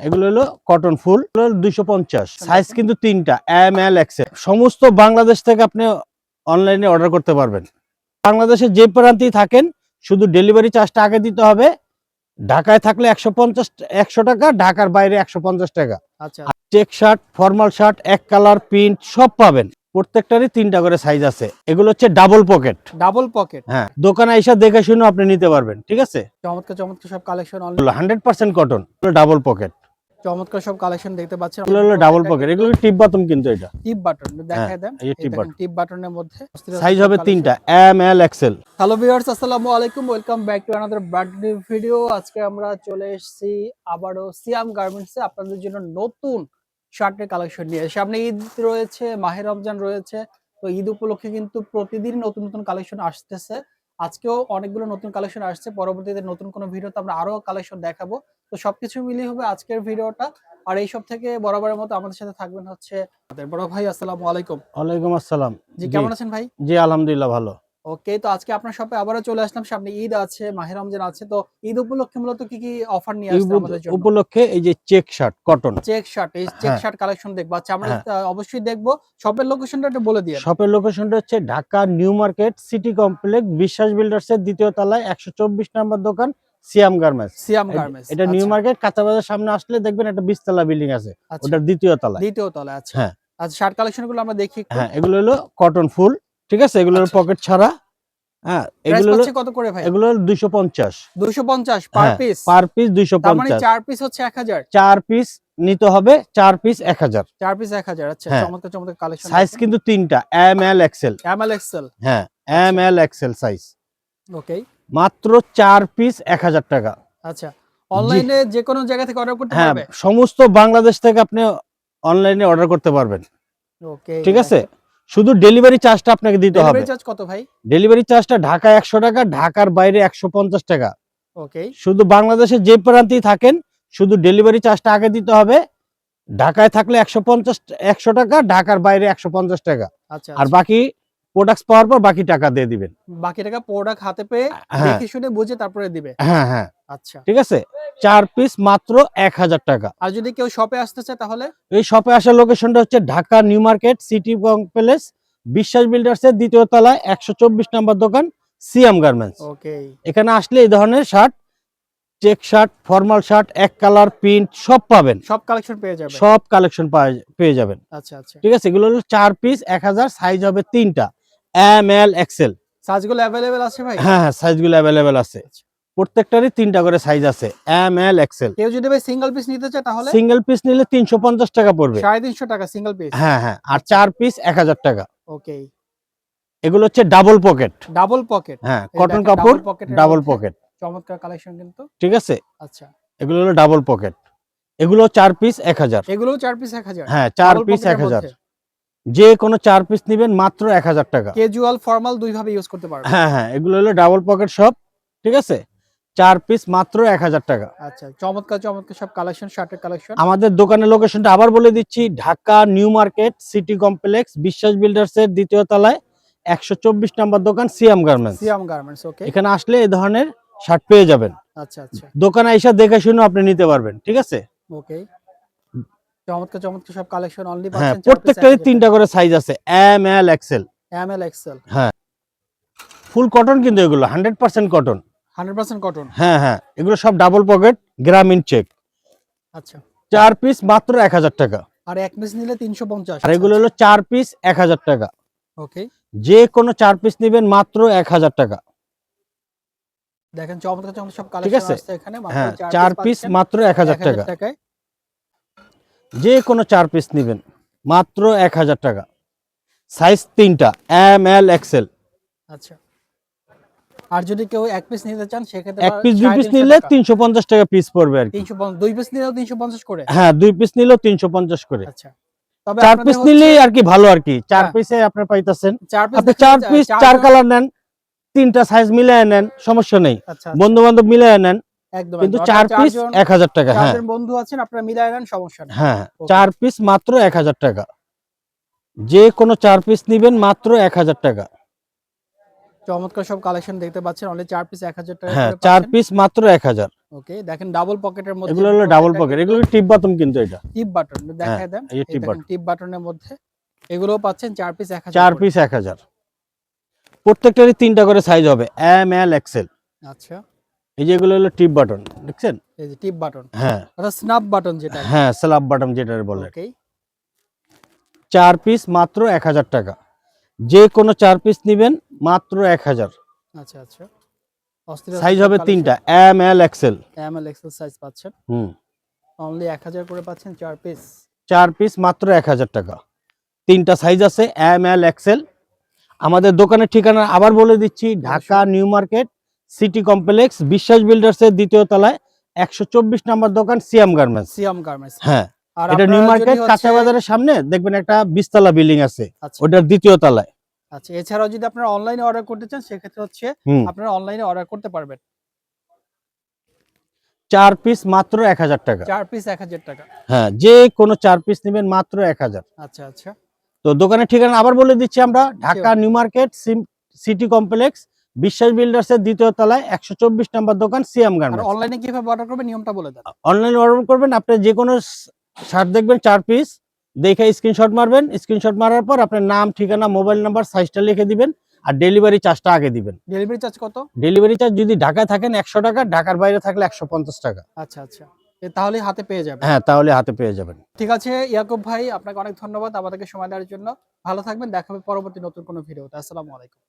এগুলো হলো কটন ফুল, 250, সাইজ কিন্তু তিনটা, এম এল এক্সেল। সমস্ত বাংলাদেশ থেকে আপনি অনলাইনে অর্ডার করতে পারবেন। বাংলাদেশের যে প্রান্তেই থাকেন শুধু ডেলিভারি চার্জটা আগে দিতে হবে। ঢাকায় থাকলে 100 টাকা, ঢাকার বাইরে 150 টাকা। আচ্ছা, চেক শার্ট, ফর্মাল শার্ট, এক কালার, প্রিন্ট সব পাবেন। প্রত্যেকটারই 3টা করে সাইজ আছে। এগুলো হচ্ছে ডাবল পকেট। Double pocket. হ্যাঁ, দোকানে এসে দেখে শুনে আপনি নিতে পারবেন, ঠিক আছে। চমৎকার চমৎকার সব কালেকশন, 100% কটন, ডাবল পকেট। চমৎকার সব কালেকশন দেখতে পাচ্ছেন। এগুলো হলো ডাবল পকেট, এগুলো টিপ বাটন কিন্তু এটা টিপ বাটন দেখায় দেন। এই টিপ বাটন, টিপ বাটনের মধ্যে সাইজ হবে 3টা, M L XL. Hello viewers, আসসালামু আলাইকুম, welcome back to another brand new video. আজকে আমরা চলে এসেছি আবারও সিয়াম গার্মেন্টসে আপনাদের জন্য নতুন শার্টের কালেকশন নিয়ে। সামনে ঈদ রয়েছে, মাহে রমজান রয়েছে, তো ঈদ উপলক্ষে কিন্তু প্রতিদিন নতুন নতুন কালেকশন আসতেছে। আজকেও অনেকগুলো নতুন কালেকশন আসছে, পরবর্তীতে নতুন কোনো ভিডিওতে আমরা আরো কালেকশন দেখাবো। তো সবকিছু মিলিয়ে হবে আজকের ভিডিওটা। আর এই সব থেকে বরাবরের মতো আমাদের সাথে থাকবেন হচ্ছে আমাদের বড় ভাই। আসসালামু আলাইকুম। ওয়ালাইকুম আসসালাম। জি, কেমন আছেন ভাই? জি আলহামদুলিল্লাহ ভালো। ওকে, তো আজকে আপনার শপে আবারও চলে আসলাম। সামনে ঈদ আছে, মাহে রমজান আছে, তো ঈদ উপলক্ষে মূলত কি কি অফার নিয়ে আসছে আমাদের জন্য? উপলক্ষে এই যে check shirt cotton, check shirt, এই চেক শার্ট কালেকশন দেখবো। আচ্ছা, আমরা অবশ্যই দেখবো। শপের লোকেশনটা একটু বলে দিন। শপের লোকেশনটা হচ্ছে Dhaka new market city complex, বিশ্বাস বিল্ডার্স এর 2য় তলায় 124 নম্বর দোকান, সিয়াম গার্মেন্টস। সিয়াম গার্মেন্টস, এটা নিউ মার্কেট কাঁচা বাজার সামনে আসলে দেখবেন একটা 20 তলা বিল্ডিং আছে, ওটার 2য় তলায়। 2য় তলায়, আচ্ছা। হ্যাঁ, আচ্ছা, শার্ট কালেকশন গুলো আমরা দেখি একটু। হ্যাঁ, এগুলো হলো কটন ফুল, ঠিক আছে, এগুলো পকেট ছাড়া। হ্যাঁ, এগুলো হলো কত করে ভাই? এগুলো 250 পার পিস। পার পিস তার মানে 250। 4 পিস হচ্ছে 1000। 4 পিস নিতে হবে, 4 পিস 1000। 4 পিস 1000। আচ্ছা, চমৎকার চমৎকার কালেকশন। সাইজ কিন্তু 3টা, M L XL. M L XL. হ্যাঁ, M L XL size. Okay, মাত্র 4 পিস 1000 টাকা। আচ্ছা, অনলাইনে যে কোনো জায়গা থেকে অর্ডার করতে পারবে? সমস্ত বাংলাদেশ থেকে আপনি অনলাইনে অর্ডার করতে পারবেন। ওকে, ঠিক আছে, শুধু ডেলিভারি চার্জটা আপনাকে দিতে হবে। ডেলিভারি চার্জ কত ভাই? ডেলিভারি চার্জটা ঢাকায় 100 টাকা, ঢাকার বাইরে 150 টাকা। ওকে, শুধু বাংলাদেশের যে প্রান্তেই থাকেন শুধু ডেলিভারি চার্জটা আগে দিতে হবে। ঢাকায় থাকলে 100 টাকা, ঢাকার বাইরে 150 টাকা। আচ্ছা, আর বাকি প্রোডাক্টস পাওয়ার পর বাকি টাকা দিয়ে দিবেন। বাকি টাকা প্রোডাক্ট হাতে পেয়ে দেখে শুনে বুঝে তারপরে দিবে। হ্যাঁ হ্যাঁ, আচ্ছা, ঠিক আছে। 4 পিস মাত্র 1000 টাকা। আর যদি কেউ শপে আসতে চায় তাহলে? এই শপে আসার লোকেশনটা হচ্ছে Dhaka new market city complex, বিশ্বাস বিল্ডার্স এর 2য় তলায় 124 নম্বর দোকান, সিয়াম গার্মেন্টস। ওকে, এখানে আসলে এই ধরনের shirt, check shirt, formal shirt, এক কালার, প্রিন্ট সব পাবেন। সব কালেকশন পেয়ে যাবে। সব কালেকশন পেয়ে যাবেন। আচ্ছা আচ্ছা, ঠিক আছে, এগুলো হলো 4 পিস 1000, সাইজ হবে 3টা, এম এল এক্সেল। সাইজগুলো अवेलेबल আছে ভাই? হ্যাঁ হ্যাঁ, সাইজগুলো अवेलेबल আছে। প্রত্যেকটারই 3টা করে সাইজ আছে, এম এল এক্সেল। কেউ যদি ভাই সিঙ্গেল পিস নিতে চায় তাহলে? সিঙ্গেল পিস নিলে 350 টাকা পড়বে। 350 টাকা সিঙ্গেল পিস। হ্যাঁ হ্যাঁ, আর 4 পিস 1000 টাকা। ওকে, এগুলো হচ্ছে ডাবল পকেট। Double pocket. হ্যাঁ, কটন কাপড়, ডাবল পকেট। চমৎকার কালেকশন কিন্তু। ঠিক আছে, আচ্ছা, এগুলো হলো ডাবল পকেট। এগুলো 4 পিস 1000। এগুলো 4 পিস 1000। হ্যাঁ, 4 পিস 1000। যে কোনো 4 পিস নেবেন মাত্র 1000 টাকা। ক্যাজুয়াল ফর্মাল দুই ভাবে ইউজ করতে পারবেন। হ্যাঁ হ্যাঁ, এগুলো হলো ডাবল পকেট সব, ঠিক আছে। 4 পিস মাত্র 1000 টাকা। আচ্ছা, চমৎকার চমৎকার সব কালেকশন, শার্টের কালেকশন। আমাদের দোকানের লোকেশনটা আবার বলে দিচ্ছি, Dhaka new market city complex, বিশ্বাস বিল্ডার্স এর 2য় তলায় 124 নম্বর দোকান, সিয়াম গার্মেন্টস। সিয়াম গার্মেন্টস, ওকে। এখানে আসলে এই ধরনের শার্ট পেয়ে যাবেন। আচ্ছা আচ্ছা, দোকানে এসে দেখে শুনে আপনি নিতে পারবেন, ঠিক আছে। ওকে, চমৎকার চমৎকার সব কালেকশন অনলি হ্যাঁ, পাচ্ছেন। প্রত্যেকটারই 3টা করে সাইজ আছে, M L XL. M L XL. হ্যাঁ, ফুল কটন কিন্তু এগুলো 100% কটন। 100% কটন। হ্যাঁ হ্যাঁ, এগুলো সব ডাবল পকেট, গ্রামীণ চেক। আচ্ছা, 4 পিস মাত্র 1000 টাকা। আর এক পিস নিলে 350। আর এগুলো হলো 4 পিস 1000 টাকা। ওকে, যে কোনো 4 পিস নেবেন মাত্র 1000 টাকা। দেখেন চমৎকার চমৎকার সব ঠিক কালেকশন আছে, আসছে এখানে। হ্যাঁ, মাত্র 4 পিস মাত্র 1000 টাকা। টাকায়। যে কোনো 4 পিস নেবেন মাত্র 1000 টাকা। সাইজ 3টা, এম এল এক্সেল। আচ্ছা, আর যদি কেউ এক পিস নিতে চান সেক্ষেত্রে এক পিস 2 পিস নিলে 350 টাকা পিস পড়বে আর কি। 350, দুই পিস নিলেও 350 করে। হ্যাঁ, 2 পিস নিলেও 350 করে। আচ্ছা, তবে 4 আপনাদের পিস নিলেই আর কি ভালো আর কি। 4 পিসে আপনি পাইতাছেন। 4 পিস, আপনি 4 পিস 4 কালার নেন, 3টা সাইজ মিলায় নেন, সমস্যা নেই। আচ্ছা, বন্ধু বান্ধব মিলায় নেন, একদম। কিন্তু 4 পিস 1000 টাকা। হ্যাঁ, যাদের বন্ধু আছেন আপনারা মিলায় নেন, সমস্যা নেই। হ্যাঁ, 4 পিস মাত্র 1000 টাকা। যে কোনো 4 পিস নেবেন মাত্র 1000 টাকা। চমৎকার সব কালেকশন দেখতে পাচ্ছেন, অনলি 4 পিস 1000 টাকা হ্যাঁ করে 4 পাচ্ছেন। পিস মাত্র 1000। ওকে, দেখেন ডাবল পকেটের মধ্যে এগুলো হলো ডাবল পকেট, এগুলো টিপ বাটন কিন্তু এটা। টিপ বাটন হ্যাঁ দেখায় দেন। এই যে এই টিপ দেখেন বাটন, টিপ বাটনের মধ্যে এগুলোও পাচ্ছেন 4 পিস 1000 4 করে। পিস 1000। প্রত্যেকটারই 3টা করে সাইজ হবে, এম এল এক্সেল। আচ্ছা, এই যে এগুলো হলো টিপ বাটন, দেখছেন? এই যে টিপ বাটন, হ্যাঁ অর্থাৎ স্ন্যাপ বাটন যেটা। হ্যাঁ স্ল্যাব বাটন যেটা বলে। ওকে, 4 পিস মাত্র 1000 টাকা। যে কোনো 4 পিস নেবেন মাত্র 1000। আচ্ছা আচ্ছা, অস্থির সাইজ হবে 3টা, M L XL. M L XL size পাচ্ছেন, হুম, অনলি 1000 করে পাচ্ছেন 4 পিস। 4 পিস মাত্র 1000 টাকা। 3টা সাইজ আছে, এম এল এক্সেল। আমাদের দোকানের ঠিকানা আবার বলে দিচ্ছি, Dhaka new market city complex, বিশ্বাস বিল্ডার্সের 2য় তলায় 124 নম্বর দোকান, সিয়াম গার্মেন্টস। সিয়াম গার্মেন্টস। হ্যাঁ, আর এটা নিউ আপনারা মার্কেট যদি কাঁচা বাজারের সামনে দেখবেন একটা 20 তলা বিল্ডিং আছে, আচ্ছা ওটার 2য় তলায়। আচ্ছা, এছাড়াও যদি আপনারা অনলাইনে অর্ডার করতে চান সেক্ষেত্রে হচ্ছে হুম, আপনারা অনলাইনে অর্ডার করতে পারবেন। 4 পিস মাত্র 1000 টাকা। 4 পিস 1000 টাকা। হ্যাঁ, যে কোনো 4 পিস নেবেন মাত্র 1000। আচ্ছা আচ্ছা, তো দোকানের ঠিকানা আবার বলে দিচ্ছি আমরা, Dhaka new market city complex, বিশ্বাস বিল্ডার্সের 2য় তলায় 124 নম্বর দোকান, সিয়াম আর গার্মেন্টস। অনলাইনে কিভাবে অর্ডার করবেন নিয়মটা বলে দেন। অনলাইন অর্ডার করবেন, আপনি যে কোনো শার্ট দেখবেন 4 পিস, দেখে স্ক্রিনশট মারবেন। স্ক্রিনশট মারার পর আপনার নাম, ঠিকানা, মোবাইল নাম্বার, সাইজটা লিখে দিবেন, আর ডেলিভারি চার্জটা আগে দিবেন। ডেলিভারি চার্জ কত? ডেলিভারি চার্জ যদি ঢাকায় থাকেন 100 টাকা, ঢাকার বাইরে থাকলে 150 টাকা। আচ্ছা আচ্ছা, তাহলে হাতে পেয়ে যাবেন। হ্যাঁ, তাহলে হাতে পেয়ে যাবেন। ঠিক আছে ইয়াকুব ভাই, আপনাকে অনেক ধন্যবাদ আমাদেরকে সময় দেওয়ার জন্য। ভালো থাকবেন, দেখা হবে পরবর্তী নতুন কোনো ভিডিওতে। আসসালামু আলাইকুম।